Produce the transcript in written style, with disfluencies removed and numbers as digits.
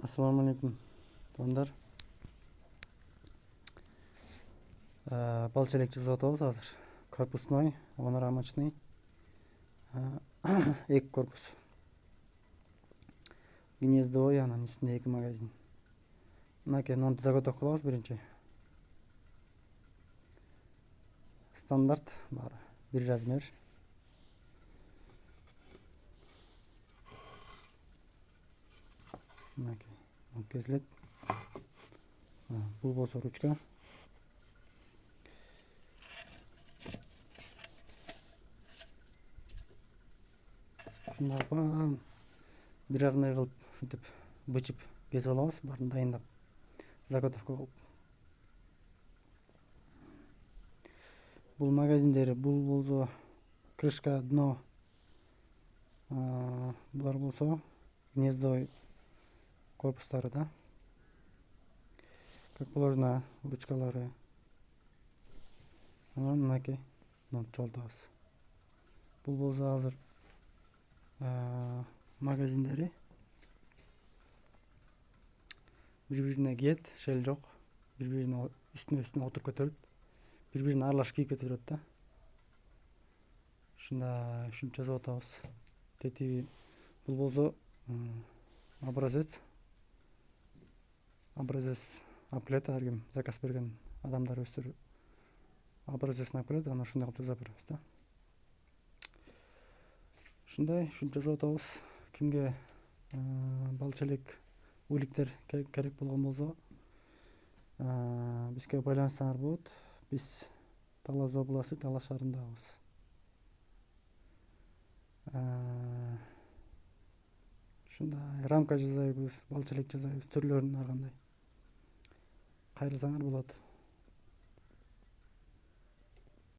Ассаламу алейкум, туугандар. Балчелек жазып атабыз азыр. Корпусной, онорамочный. Эки корпус. Гнездовой, анан үстүндө 2 магазин. Мынакей нонду заготовка кылабыз биринчи. Стандарт баары, бир размер. Мынакей, кесилет. Бул болсо ручка. Ушундай баарын бир размер кылып ушинтип бычып кесип алабыз, баарын дайындап заготовка кылып. Бул магазиндери, бул болсо крышка, дно. Булар болсо гнездовой корпустары да. Как положено, ручкалары. Анан мынакей чолтабыз. Бул болсо азыр магазиндери. Бири-бирине киет, шел жок. Бири-бирине үстүнө отуруп көтөрүп, бири-бирине аралашып кийип кете берет да. Ушинтип жасап атабыз. Тетиги бул болсо образец алып ар ким заказ берген адамдар өздөрү образецин алып келет, анан ошондой кылып жасап беребиз да. Ушинтип жасап атабыз. Кимге балчелек уликтер керек болгон болсо бизге байланышсаңар болот. Биз Талас областы Талас шаарындабыз. Ушундай рамка жасайбыз, балчелек жасайбыз, түрлөрүн ар кандай кайрылсаңар болот.